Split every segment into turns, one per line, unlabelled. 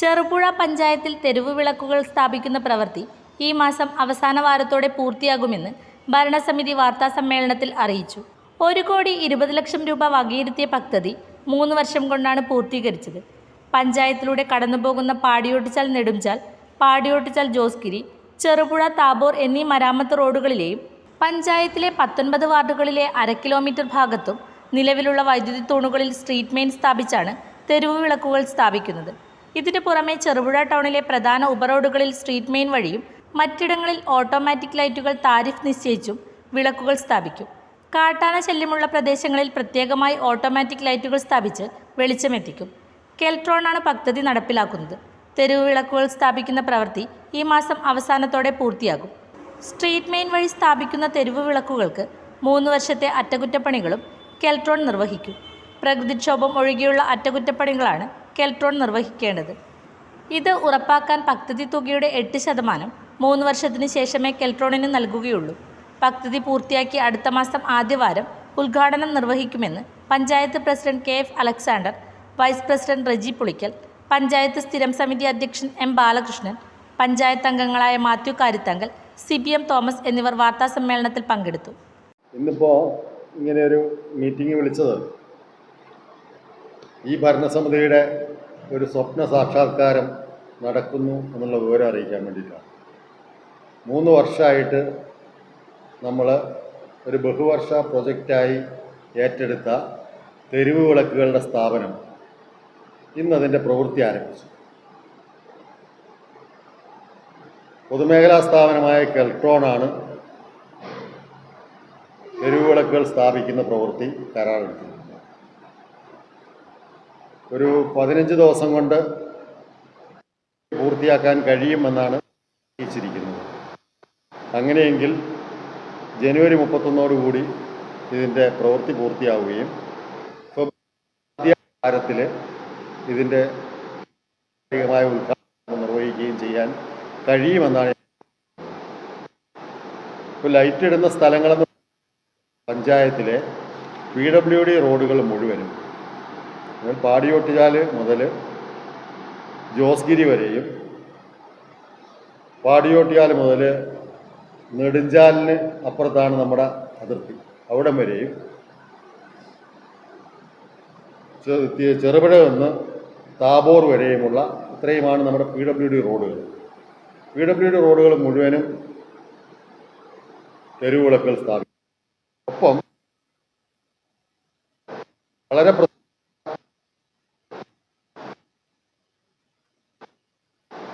ചെറുപുഴ പഞ്ചായത്തിൽ തെരുവ് വിളക്കുകൾ സ്ഥാപിക്കുന്ന പ്രവൃത്തി ഈ മാസം അവസാന വാരത്തോടെ പൂർത്തിയാകുമെന്ന് ഭരണസമിതി വാർത്താസമ്മേളനത്തിൽ അറിയിച്ചു. 1,20,00,000 രൂപ വകയിരുത്തിയ പദ്ധതി 3 വർഷം കൊണ്ടാണ് പൂർത്തീകരിച്ചത്. പഞ്ചായത്തിലൂടെ കടന്നുപോകുന്ന പാടിയോട്ടുചാൽ നെടുംചാൽ, പാടിയോട്ടുചാൽ ജോസ്ഗിരി, ചെറുപുഴ താബോർ എന്നീ മരാമത്ത് റോഡുകളിലെയും പഞ്ചായത്തിലെ 19 വാർഡുകളിലെ 1/2 കിലോമീറ്റർ ഭാഗത്തും നിലവിലുള്ള വൈദ്യുതി തൂണുകളിൽ സ്ട്രീറ്റ് മെയിൻ സ്ഥാപിച്ചാണ് തെരുവ് വിളക്കുകൾ സ്ഥാപിക്കുന്നത്. ഇതിനു പുറമെ ചെറുപുഴ ടൗണിലെ പ്രധാന ഉപറോഡുകളിൽ സ്ട്രീറ്റ് മെയിൻ വഴിയും മറ്റിടങ്ങളിൽ ഓട്ടോമാറ്റിക് ലൈറ്റുകൾ താരിഫ് നിശ്ചയിച്ചും വിളക്കുകൾ സ്ഥാപിക്കും. കാട്ടാന ശല്യമുള്ള പ്രദേശങ്ങളിൽ പ്രത്യേകമായി ഓട്ടോമാറ്റിക് ലൈറ്റുകൾ സ്ഥാപിച്ച് വെളിച്ചമെത്തിക്കും. കെൽട്രോണാണ് പദ്ധതി നടപ്പിലാക്കുന്നത്. തെരുവ് വിളക്കുകൾ സ്ഥാപിക്കുന്ന പ്രവൃത്തി ഈ മാസം അവസാനത്തോടെ പൂർത്തിയാകും. സ്ട്രീറ്റ് മെയിൻ വഴി സ്ഥാപിക്കുന്ന തെരുവ് വിളക്കുകൾക്ക് 3 വർഷത്തെ അറ്റകുറ്റപ്പണികളും കെൽട്രോൺ നിർവഹിക്കും. പ്രകൃതിക്ഷോഭം ഒഴികെയുള്ള അറ്റകുറ്റപ്പണികളാണ് കെൽട്രോൺ നിർവഹിക്കേണ്ടത്. ഇത് ഉറപ്പാക്കാൻ പദ്ധതി തുകയുടെ 8% 3 വർഷത്തിന് ശേഷമേ കെൽട്രോണിന് നൽകുകയുള്ളൂ. പദ്ധതി പൂർത്തിയാക്കി അടുത്ത മാസം ആദ്യവാരം ഉദ്ഘാടനം നിർവഹിക്കുമെന്ന് panchayat president KF Alexander, vice president Reji Pulickal, panchayat സ്ഥിരം സമിതി അധ്യക്ഷൻ M ബാലകൃഷ്ണൻ, പഞ്ചായത്ത് അംഗങ്ങളായ മാത്യു കാരിത്താങ്കൽ, CBM തോമസ് എന്നിവർ വാർത്താസമ്മേളനത്തിൽ പങ്കെടുത്തു.
ഇന്നിപ്പോൾ ഇങ്ങനെയൊരു മീറ്റിംഗ് വിളിച്ചത് ഈ ഭരണസമിതിയുടെ ഒരു സ്വപ്ന സാക്ഷാത്കാരം നടക്കുന്നു എന്നുള്ള വിവരം അറിയിക്കാൻ വേണ്ടിയിട്ടാണ്. 3 വർഷമായിട്ട് നമ്മൾ ഒരു ബഹുവർഷ പ്രൊജക്റ്റായി ഏറ്റെടുത്ത തെരുവ് വിളക്കുകളുടെ സ്ഥാപനം ഇന്നതിൻ്റെ പ്രവൃത്തി ആരംഭിച്ചു. പൊതുമേഖലാ സ്ഥാപനമായ കെൽട്രോണാണ് തെരുവ് വിളക്കുകൾ സ്ഥാപിക്കുന്ന പ്രവൃത്തി കരാറെടുത്തിരിക്കുന്നത്. ഒരു 15 ദിവസം കൊണ്ട് പൂർത്തിയാക്കാൻ കഴിയുമെന്നാണ് അറിയിച്ചിരിക്കുന്നത്. അങ്ങനെയെങ്കിൽ ജനുവരി 31 ഇതിൻ്റെ പ്രവൃത്തി പൂർത്തിയാവുകയും ഫെബ്രുവരി വാരത്തിൽ ഇതിൻ്റെ ഉദ്ഘാടനം നിർവഹിക്കുകയും ചെയ്യാൻ കഴിയുമെന്നാണ്. ഇപ്പോൾ ലൈറ്റ് ഇടുന്ന സ്ഥലങ്ങളെന്ന് പഞ്ചായത്തിലെ PWD റോഡുകൾ മുഴുവനും പാടിയോട്ടുചാൽ മുതൽ ജോസ്ഗിരി വരെയും പാടിയോട്ടുചാൽ മുതൽ നെടുഞ്ചാലിന് അപ്പുറത്താണ് നമ്മുടെ അതിർത്തി, അവിടം വരെയും ചെറുപുഴ നിന്ന് താബോർ വരെയുമുള്ള ഇത്രയുമാണ് നമ്മുടെ PWD റോഡുകൾ. PWD റോഡുകൾ മുഴുവനും തെരുവ് വിളക്കുകൾ സ്ഥാപിക്കും. ഒപ്പം വളരെ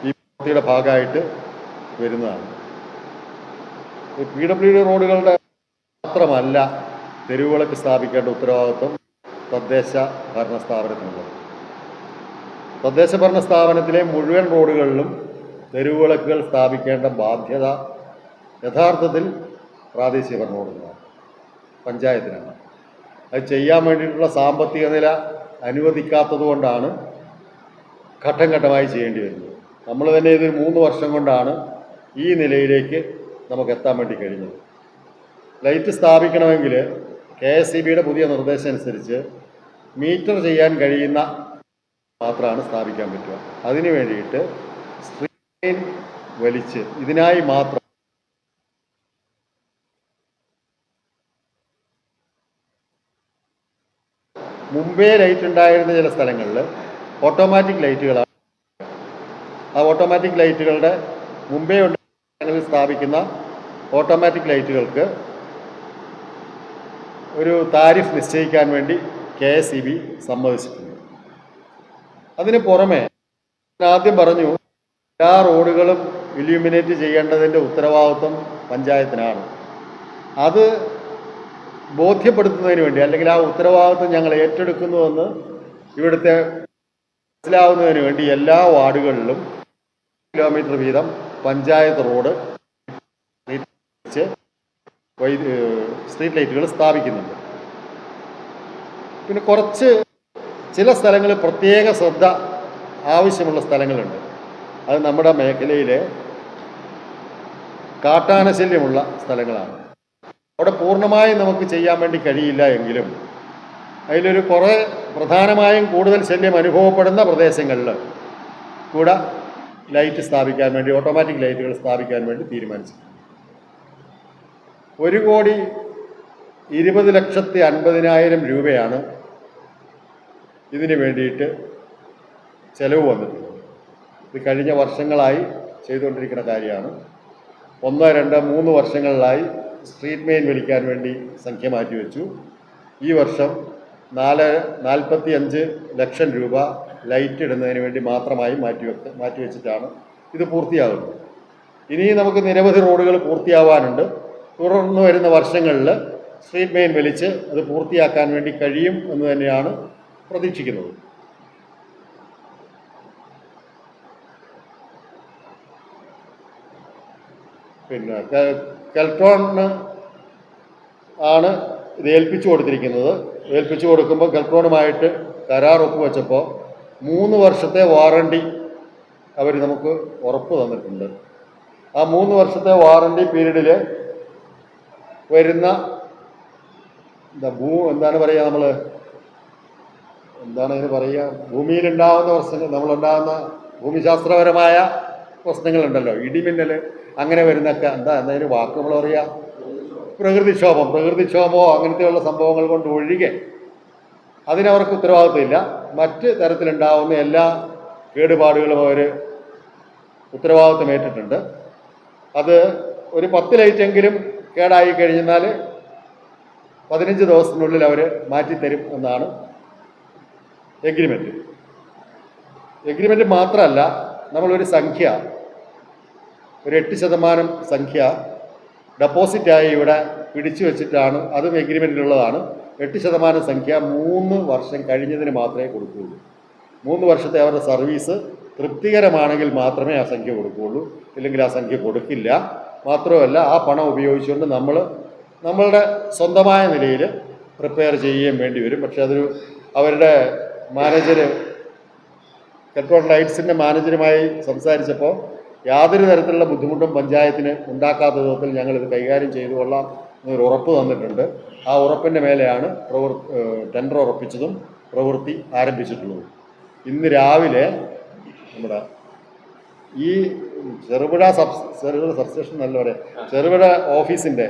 ഈ പദ്ധതിയുടെ ഭാഗമായിട്ട് വരുന്നതാണ്. PWD റോഡുകളുടെ മാത്രമല്ല തെരുവ് വിളക്ക് സ്ഥാപിക്കേണ്ട ഉത്തരവാദിത്വം തദ്ദേശ ഭരണ സ്ഥാപനത്തിനുള്ളത്. തദ്ദേശ ഭരണ സ്ഥാപനത്തിലെ മുഴുവൻ റോഡുകളിലും തെരുവ് വിളക്കുകൾ സ്ഥാപിക്കേണ്ട ബാധ്യത യഥാർത്ഥത്തിൽ പ്രാദേശിക ഭരണകൂടത്തിനാണ്, പഞ്ചായത്തിനാണ്. അത് ചെയ്യാൻ വേണ്ടിയിട്ടുള്ള സാമ്പത്തിക നില അനുവദിക്കാത്തത് കൊണ്ടാണ് ഘട്ടം ഘട്ടമായി ചെയ്യേണ്ടി വരുന്നത്. നമ്മൾ തന്നെ ഇതൊരു 3 വർഷം കൊണ്ടാണ് ഈ നിലയിലേക്ക് നമുക്ക് എത്താൻ വേണ്ടി കഴിഞ്ഞത്. ലൈറ്റ് സ്ഥാപിക്കണമെങ്കിൽ KSEBയുടെ പുതിയ നിർദ്ദേശം അനുസരിച്ച് മീറ്റർ ചെയ്യാൻ കഴിയുന്ന മാത്രമാണ് സ്ഥാപിക്കാൻ പറ്റുക. അതിനു വേണ്ടിയിട്ട് സ്ട്രീറ്റ് വലിച്ച് ഇതിനായി മാത്രം മുമ്പേ ലൈറ്റ് ഉണ്ടായിരുന്ന ചില സ്ഥലങ്ങളിൽ ഓട്ടോമാറ്റിക് ലൈറ്റുകളാണ്. ആ ഓട്ടോമാറ്റിക് ലൈറ്റുകളുടെ മുമ്പേ ഉണ്ടായിരുന്ന സ്ഥലങ്ങളിൽ സ്ഥാപിക്കുന്ന ഓട്ടോമാറ്റിക് ലൈറ്റുകൾക്ക് ഒരു താരിഫ് നിശ്ചയിക്കാൻ വേണ്ടി KSEB സമ്മതിച്ചിട്ടുണ്ട്. അതിന് പുറമെ ആദ്യം പറഞ്ഞു എല്ലാ റോഡുകളും ഇല്യൂമിനേറ്റ് ചെയ്യേണ്ടതിൻ്റെ ഉത്തരവാദിത്വം പഞ്ചായത്തിനാണ്. അത് ബോധ്യപ്പെടുത്തുന്നതിന് വേണ്ടി, അല്ലെങ്കിൽ ആ ഉത്തരവാദിത്വം ഞങ്ങൾ ഏറ്റെടുക്കുന്നുവെന്ന് ഇവിടുത്തെ മനസ്സിലാവുന്നതിന് വേണ്ടി എല്ലാ വാർഡുകളിലും കിലോമീറ്റർ വീതം പഞ്ചായത്ത് റോഡ് സ്ട്രീറ്റ് ലൈറ്റുകൾ സ്ഥാപിക്കുന്നുണ്ട്. പിന്നെ ചില സ്ഥലങ്ങളിൽ പ്രത്യേക ശ്രദ്ധ ആവശ്യമുള്ള സ്ഥലങ്ങളുണ്ട്. അത് നമ്മുടെ മേഖലയിലെ കാട്ടാനശല്യമുള്ള സ്ഥലങ്ങളാണ്. അവിടെ പൂർണ്ണമായും നമുക്ക് ചെയ്യാൻ വേണ്ടി കഴിയില്ല എങ്കിലും അതിലൊരു കുറേ പ്രധാനമായും കൂടുതൽ ശല്യം അനുഭവപ്പെടുന്ന പ്രദേശങ്ങളിൽ കൂടെ ലൈറ്റ് സ്ഥാപിക്കാൻ വേണ്ടി, ഓട്ടോമാറ്റിക് ലൈറ്റുകൾ സ്ഥാപിക്കാൻ വേണ്ടി തീരുമാനിച്ചു. 1,20,50,000 രൂപയാണ് ഇതിന് വേണ്ടിയിട്ട് ചെലവ് വന്നിട്ടുള്ളത്. ഇത് കഴിഞ്ഞ വർഷങ്ങളായി ചെയ്തുകൊണ്ടിരിക്കുന്ന കാര്യമാണ്. 1, 2, 3 വർഷങ്ങളിലായി സ്ട്രീറ്റ് മെയിൻ വലിക്കാൻ വേണ്ടി സംഖ്യ മാറ്റിവെച്ചു. ഈ വർഷം 45 ലക്ഷം രൂപ ലൈറ്റ് ഇടുന്നതിന് വേണ്ടി മാത്രമായി മാറ്റിവെച്ചിട്ടാണ് ഇത് പൂർത്തിയാകുന്നത്. ഇനിയും നമുക്ക് നിരവധി റോഡുകൾ പൂർത്തിയാവാനുണ്ട്. തുടർന്ന് വരുന്ന വർഷങ്ങളിൽ സ്ട്രീറ്റ് മെയിൻ വലിച്ച് അത് പൂർത്തിയാക്കാൻ വേണ്ടി കഴിയും എന്ന് തന്നെയാണ് പ്രതീക്ഷിക്കുന്നത്. പിന്നെ കെൽട്രോണിന് ആണ് ഇത് ഏൽപ്പിച്ചു കൊടുത്തിരിക്കുന്നത്. ഏൽപ്പിച്ചു കൊടുക്കുമ്പോൾ കെൽട്രോണുമായിട്ട് കരാർ ഒപ്പുവെച്ചപ്പോൾ 3 വർഷത്തെ വാറണ്ടി അവർ നമുക്ക് ഉറപ്പ് തന്നിട്ടുണ്ട്. ആ 3 വർഷത്തെ വാറണ്ടി പീരീഡിൽ വരുന്ന എന്താണ് പറയുക, എന്താണ് ഇതിന് പറയുക, ഭൂമിയിലുണ്ടാകുന്ന പ്രശ്നങ്ങൾ, നമ്മളുണ്ടാകുന്ന ഭൂമിശാസ്ത്രപരമായ പ്രശ്നങ്ങളുണ്ടല്ലോ, ഇടിമിന്നൽ, അങ്ങനെ വരുന്നൊക്കെ എന്തായാലും വാക്ക് നമ്മൾ പറയുക, പ്രകൃതിക്ഷോഭമോ അങ്ങനത്തെയുള്ള സംഭവങ്ങൾ കൊണ്ട് ഒഴികെ അതിനവർക്ക് ഉത്തരവാദിത്വമില്ല. മറ്റ് തരത്തിലുണ്ടാവുന്ന എല്ലാ കേടുപാടുകളും അവർ ഉത്തരവാദിത്വം ഏറ്റിട്ടുണ്ട്. അത് ഒരു 10 ലൈറ്റെങ്കിലും കേടായി കഴിഞ്ഞാൽ 15 ദിവസത്തിനുള്ളിൽ അവർ മാറ്റിത്തരും എന്നാണ് എഗ്രിമെൻറ്റ് മാത്രമല്ല, നമ്മളൊരു സംഖ്യ, ഒരു 8% സംഖ്യ ഡെപ്പോസിറ്റായി ഇവിടെ പിടിച്ചു വെച്ചിട്ടാണ്, അതും എഗ്രിമെൻറ്റിലുള്ളതാണ്. 8% സംഖ്യ 3 വർഷം കഴിഞ്ഞതിന് മാത്രമേ കൊടുക്കുകയുള്ളൂ. 3 വർഷത്തെ അവരുടെ സർവീസ് തൃപ്തികരമാണെങ്കിൽ മാത്രമേ ആ സംഖ്യ കൊടുക്കുകയുള്ളൂ, ഇല്ലെങ്കിൽ ആ സംഖ്യ കൊടുക്കില്ല. മാത്രമല്ല, ആ പണം ഉപയോഗിച്ചുകൊണ്ട് നമ്മളുടെ സ്വന്തമായ നിലയിൽ പ്രിപ്പയർ ചെയ്യുകയും വേണ്ടി വരും. പക്ഷെ അതൊരു അവരുടെ മാനേജർ, കെൽട്രോൺ ലൈറ്റ്സിൻ്റെ മാനേജരുമായി സംസാരിച്ചപ്പോൾ യാതൊരു തരത്തിലുള്ള ബുദ്ധിമുട്ടും പഞ്ചായത്തിന് ഉണ്ടാക്കാത്ത വിധത്തിൽ ഞങ്ങളിത് കൈകാര്യം ചെയ്തു കൊള്ളാം എന്നൊരു ഉറപ്പ് തന്നിട്ടുണ്ട്. ആ ഉറപ്പിൻ്റെ മേലെയാണ് ടെൻഡർ ഉറപ്പിച്ചതും പ്രവൃത്തി ആരംഭിച്ചിട്ടുള്ളതും. ഇന്ന് രാവിലെ നമ്മുടെ ഈ ചെറുപുഴ സബ്സ്റ്റേഷൻ നല്ല പറയാം, ചെറുപുഴ ഓഫീസിൻ്റെ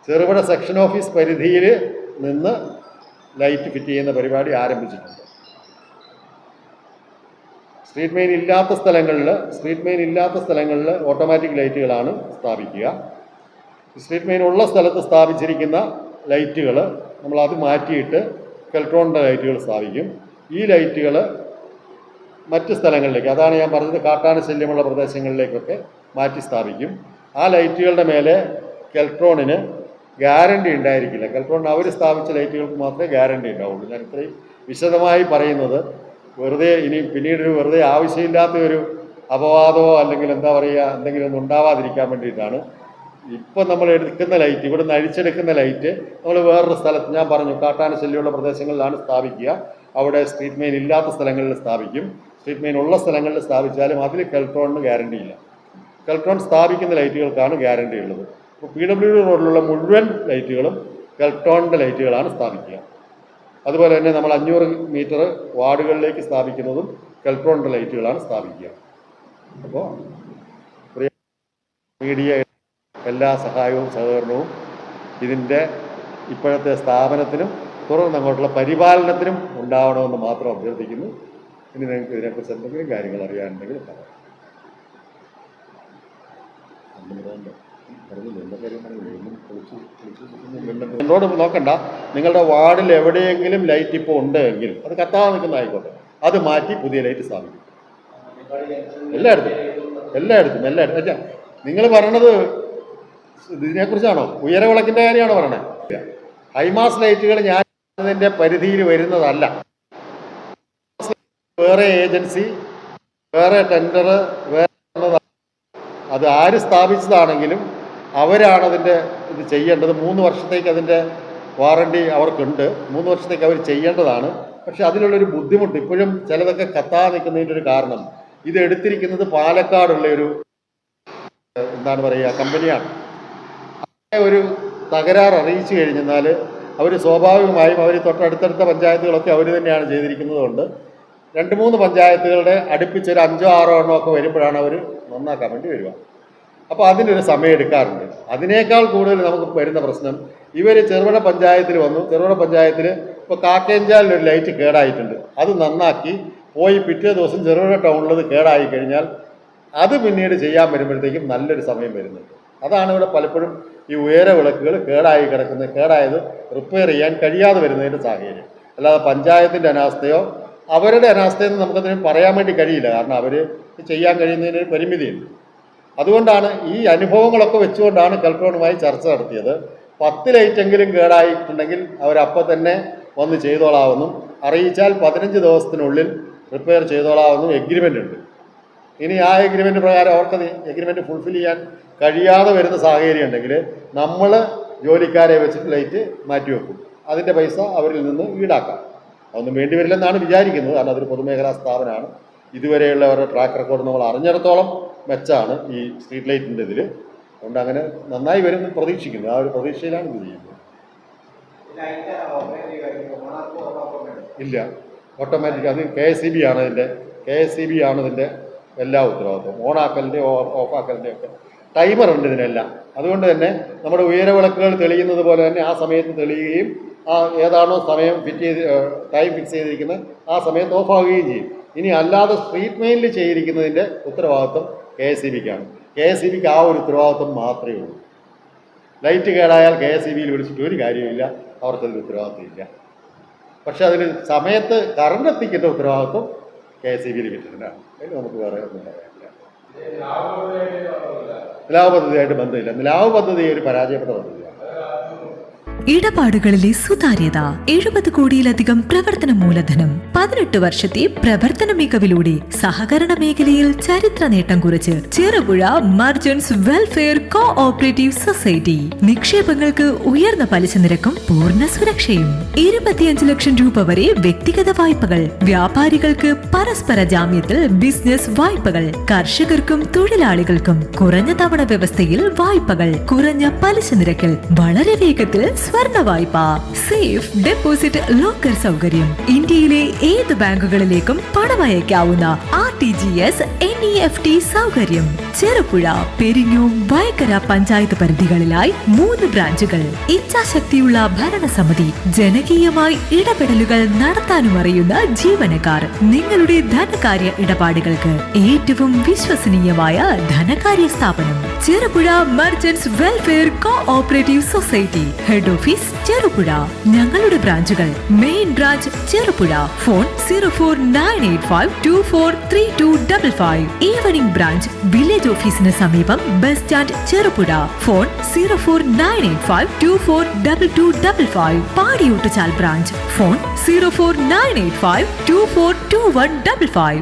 ചെറുപുഴ സെക്ഷൻ ഓഫീസ് പരിധിയിൽ നിന്ന് ലൈറ്റ് ഫിറ്റ് ചെയ്യുന്ന പരിപാടി ആരംഭിച്ചിട്ടുണ്ട്. സ്ട്രീറ്റ് മെയിൻ ഇല്ലാത്ത സ്ഥലങ്ങളിൽ ഓട്ടോമാറ്റിക് ലൈറ്റുകളാണ് സ്ഥാപിക്കുക. സ്ട്രീറ്റ് മെയിൻ ഉള്ള സ്ഥലത്ത് സ്ഥാപിച്ചിരിക്കുന്ന ലൈറ്റുകൾ നമ്മളത് മാറ്റിയിട്ട് കെൽട്രോണിൻ്റെ ലൈറ്റുകൾ സ്ഥാപിക്കും. ഈ ലൈറ്റുകൾ മറ്റ് സ്ഥലങ്ങളിലേക്ക്, അതാണ് ഞാൻ പറഞ്ഞത്, കാട്ടാന ശല്യമുള്ള പ്രദേശങ്ങളിലേക്കൊക്കെ മാറ്റി സ്ഥാപിക്കും. ആ ലൈറ്റുകളുടെ മേലെ കെൽട്രോണിന് ഗ്യാരണ്ടി ഉണ്ടായിരിക്കില്ല. കെൽട്രോണിന് അവർ സ്ഥാപിച്ച ലൈറ്റുകൾക്ക് മാത്രമേ ഗ്യാരണ്ടി ഉണ്ടാവുള്ളൂ. ഞാൻ ഇത്രയും വിശദമായി പറയുന്നത് വെറുതെ പിന്നീടൊരു വെറുതെ ആവശ്യമില്ലാത്ത ഒരു അപവാദമോ അല്ലെങ്കിൽ എന്താ പറയുക എന്തെങ്കിലും ഒന്നും ഉണ്ടാവാതിരിക്കാൻ വേണ്ടിയിട്ടാണ്. ഇപ്പം നമ്മൾ എടുക്കുന്ന ലൈറ്റ്, ഇവിടെ നിന്ന് അഴിച്ചെടുക്കുന്ന ലൈറ്റ് നമ്മൾ വേറൊരു സ്ഥലത്ത്, ഞാൻ പറഞ്ഞു, കാട്ടാന ശല്യമുള്ള പ്രദേശങ്ങളിലാണ് സ്ഥാപിക്കുക. അവിടെ സ്ട്രീറ്റ് മെയിൻ ഇല്ലാത്ത സ്ഥലങ്ങളിൽ സ്ഥാപിക്കും. സ്ട്രീറ്റ് മെയിൻ ഉള്ള സ്ഥലങ്ങളിൽ സ്ഥാപിച്ചാലും അതിൽ കെൽട്രോണിന് ഗ്യാരണ്ടി ഇല്ല. കെൽട്രോൺ സ്ഥാപിക്കുന്ന ലൈറ്റുകൾക്കാണ് ഗ്യാരണ്ടി ഉള്ളത്. ഇപ്പോൾ PWD റോഡിലുള്ള മുഴുവൻ ലൈറ്റുകളും കെൽട്രോണിൻ്റെ ലൈറ്റുകളാണ് സ്ഥാപിക്കുക. അതുപോലെ തന്നെ നമ്മൾ 500 മീറ്റർ വാർഡുകളിലേക്ക് സ്ഥാപിക്കുന്നതും കെൽട്രോണിൻ്റെ ലൈറ്റുകളാണ് സ്ഥാപിക്കുക. അപ്പോൾ മീഡിയ എല്ലാ സഹായവും സഹകരണവും ഇതിൻ്റെ ഇപ്പോഴത്തെ സ്ഥാപനത്തിനും തുടർന്ന് അങ്ങോട്ടുള്ള പരിപാലനത്തിനും ഉണ്ടാവണമെന്ന് മാത്രം അഭ്യർത്ഥിക്കുന്നു. ഇനി നിങ്ങൾക്ക് ഇതിനെക്കുറിച്ച് എന്തെങ്കിലും കാര്യങ്ങൾ അറിയാനുണ്ടെങ്കിൽ പറയാം. എന്നോട് നോക്കണ്ട, നിങ്ങളുടെ വാർഡിൽ എവിടെയെങ്കിലും ലൈറ്റ് ഇപ്പോൾ ഉണ്ട് എങ്കിൽ അത് കത്താതെ നിൽക്കുന്ന ആയിക്കോട്ടെ, അത് മാറ്റി പുതിയ ലൈറ്റ് സ്ഥാപിക്കും. എല്ലായിടത്തും നിങ്ങൾ പറയണത് ഇതിനെക്കുറിച്ചാണോ? ഉയരവിളക്കിൻ്റെ കാര്യമാണോ പറയണത്? ഹൈമാസ് ലൈറ്റുകൾ ഞാൻ അതിൻ്റെ പരിധിയിൽ വരുന്നതല്ല. വേറെ ഏജൻസി, വേറെ ടെൻഡർ, വേറെ അത് ആര് സ്ഥാപിച്ചതാണെങ്കിലും അവരാണതിൻ്റെ ഇത് ചെയ്യേണ്ടത്. 3 വർഷത്തേക്ക് അതിൻ്റെ വാറണ്ടി അവർക്കുണ്ട്. 3 വർഷത്തേക്ക് അവർ ചെയ്യേണ്ടതാണ്. പക്ഷെ അതിലുള്ളൊരു ബുദ്ധിമുട്ട് ഇപ്പോഴും ചിലതൊക്കെ കത്താതെ നിൽക്കുന്നതിൻ്റെ ഒരു കാരണം, ഇത് എടുത്തിരിക്കുന്നത് പാലക്കാടുള്ള ഒരു എന്താണ് പറയുക കമ്പനിയാണ്. അങ്ങനെ ഒരു തകരാർ അറിയിച്ചു കഴിഞ്ഞാൽ അവർ സ്വാഭാവികമായും അവർ തൊട്ടടുത്തടുത്ത പഞ്ചായത്തുകളൊക്കെ അവർ തന്നെയാണ് ചെയ്തിരിക്കുന്നത് കൊണ്ട് 2-3 പഞ്ചായത്തുകളുടെ അടുപ്പിച്ചൊരു 5-6 എണ്ണമൊക്കെ വരുമ്പോഴാണ് അവർ നന്നാക്കാൻ വേണ്ടി വരിക. അപ്പോൾ അതിനൊരു സമയം എടുക്കാറുണ്ട്. അതിനേക്കാൾ കൂടുതൽ നമുക്ക് വരുന്ന പ്രശ്നം, ഇവർ ചെറുപുഴ പഞ്ചായത്തിൽ വന്നു. ചെറുപുഴ പഞ്ചായത്തിൽ ഇപ്പോൾ കാക്കേഞ്ചാലിലൊരു ലൈറ്റ് കേടായിട്ടുണ്ട്. അത് നന്നാക്കി പോയി പിറ്റേ ദിവസം ചെറുപുഴ ടൗണിലത് കേടായി കഴിഞ്ഞാൽ അത് പിന്നീട് ചെയ്യാൻ വരുമ്പോഴത്തേക്കും നല്ലൊരു സമയം വരുന്നുണ്ട്. അതാണ് ഇവിടെ പലപ്പോഴും ഈ ഉയര വിളക്കുകൾ കേടായത് റിപ്പയർ ചെയ്യാൻ കഴിയാതെ വരുന്നതിൻ്റെ സാഹചര്യം. അല്ലാതെ പഞ്ചായത്തിൻ്റെ അനാസ്ഥയോ അവരുടെ അനാസ്ഥയെന്ന് നമുക്കതിന് പറയാൻ വേണ്ടി കഴിയില്ല. കാരണം അവർ ചെയ്യാൻ കഴിയുന്നതിന് പരിമിതിയുണ്ട്. അതുകൊണ്ടാണ് ഈ അനുഭവങ്ങളൊക്കെ വെച്ചുകൊണ്ടാണ് കെൽട്രോണുമായി ചർച്ച നടത്തിയത്. 10 ലൈറ്റെങ്കിലും കേടായിട്ടുണ്ടെങ്കിൽ അവരപ്പം തന്നെ വന്ന് ചെയ്തോളാമെന്നും അറിയിച്ചാൽ 15 ദിവസത്തിനുള്ളിൽ റിപ്പയർ ചെയ്തോളാമെന്നും എഗ്രിമെൻ്റ് ഉണ്ട്. ഇനി ആ എഗ്രിമെൻ്റ് പ്രകാരം അവർക്ക് എഗ്രിമെൻ്റ് ഫുൾഫിൽ ചെയ്യാൻ കഴിയാതെ വരുന്ന സാഹചര്യം ഉണ്ടെങ്കിൽ നമ്മൾ ജോലിക്കാരെ വെച്ചിട്ട് ലൈറ്റ് മാറ്റിവെക്കും. അതിൻ്റെ പൈസ അവരിൽ നിന്ന് ഈടാക്കാം. അതൊന്നും വേണ്ടി വരില്ലെന്നാണ് വിചാരിക്കുന്നത്. കാരണം അതൊരു പൊതുമേഖലാ സ്ഥാപനമാണ്. ഇതുവരെയുള്ള അവരുടെ ട്രാക്ക് റെക്കോർഡ് നമ്മൾ അറിഞ്ഞിടത്തോളം മെച്ചാണ് ഈ സ്ട്രീറ്റ് ലൈറ്റിൻ്റെ ഇതിൽ. അതുകൊണ്ട് അങ്ങനെ നന്നായി വരുമെന്ന് പ്രതീക്ഷിക്കുന്നു. ആ ഒരു പ്രതീക്ഷയിലാണ് ഇത് ചെയ്യുന്നത്. ഇല്ല, ഓട്ടോമാറ്റിക്. അത് KSEB ആണ് ഇതിൻ്റെ എല്ലാ ഉത്തരവാദിത്വം. ഓണാക്കലിൻ്റെ ഓഫാക്കലിൻ്റെ ഒക്കെ ടൈമർ ഉണ്ട് ഇതിനെല്ലാം. അതുകൊണ്ട് തന്നെ നമ്മുടെ ഉയരവിളക്കുകൾ തെളിയുന്നത് പോലെ തന്നെ ആ സമയത്ത് തെളിയുകയും ആ ഏതാണോ സമയം ടൈം ഫിക്സ് ചെയ്തിരിക്കുന്നത് ആ സമയത്ത് ഓഫാവുകയും ചെയ്യും. ഇനി അല്ലാതെ സ്ട്രീറ്റ് മെയിനിൽ ചെയ്തിരിക്കുന്നതിൻ്റെ ഉത്തരവാദിത്വം KSEBക്കാണ്. KSEBക്ക് ആ ഒരു ഉത്തരവാദിത്വം മാത്രമേ ഉള്ളൂ. ലൈറ്റ് കേടായാൽ KSEBയിൽ വിളിച്ചിട്ട് ഒരു കാര്യമില്ല, അവർക്കതിൽ ഉത്തരവാദിത്വം ഇല്ല. പക്ഷെ അതിന് സമയത്ത് കറണ്ട് എത്തിക്കേണ്ട ഉത്തരവാദിത്വം KSEB ലിമിറ്റഡിനാണ്. അതിന് നമുക്ക് വേറെ ഒന്നും പറയാനില്ല. നിലാവ് പദ്ധതിയായിട്ട് ബന്ധമില്ല. നിലാവ് പദ്ധതി ഒരു പരാജയപ്പെട്ട പദ്ധതിയാണ്.
ഇടപാടുകളിലെ സുതാര്യത, 70 കോടിയിലധികം പ്രവർത്തന മൂലധനം, 18 വർഷത്തെ പ്രവർത്തന മികവിലൂടെ സഹകരണ മേഖലയിൽ ചരിത്ര നേട്ടം കുറിച്ച് Cherupuzha merchants welfare cooperative society. നിക്ഷേപങ്ങൾക്ക് ഉയർന്ന പലിശ നിരക്കും പൂർണ്ണ സുരക്ഷയും. 25 ലക്ഷം രൂപ വരെ വ്യക്തിഗത വായ്പകൾ, വ്യാപാരികൾക്ക് പരസ്പര ജാമ്യത്തിൽ ബിസിനസ് വായ്പകൾ, കർഷകർക്കും തൊഴിലാളികൾക്കും കുറഞ്ഞ തവണ വ്യവസ്ഥയിൽ വായ്പകൾ, കുറഞ്ഞ പലിശ നിരക്കിൽ വളരെ വേഗത്തിൽ സ്വർണ്ണ വായ്പ, സേഫ് ഡെപ്പോസിറ്റ് ലോക്കർ സൗകര്യം, ഇന്ത്യയിലെ ഏത് ബാങ്കുകളിലേക്കും പണമയക്കാവുന്ന RTGS NEFT സൗകര്യം. ചെറുപുഴ, പെരിങ്ങോം, വയക്കര പഞ്ചായത്ത് പരിധികളിലായി 3 ബ്രാഞ്ചുകൾ. ഇച്ഛാശക്തിയുള്ള ഭരണസമിതി, ജനകീയമായി ഇടപെടലുകൾ നടത്താനും അറിയുന്ന ജീവനക്കാർ. നിങ്ങളുടെ ധനകാര്യ ഇടപാടുകൾക്ക് ഏറ്റവും വിശ്വസനീയമായ ധനകാര്യ സ്ഥാപനം Cherupuzha merchants welfare cooperative society. Head office Cherupuzha. ഞങ്ങളുടെ ബ്രാഞ്ചുകൾ: main branch Cherupuzha, phone 04985243255. Evening branch village ഓഫീസിന് സമീപം bus stand Cherupuzha, phone 04985242255. Padiyottuchal branch, phone 04985242155.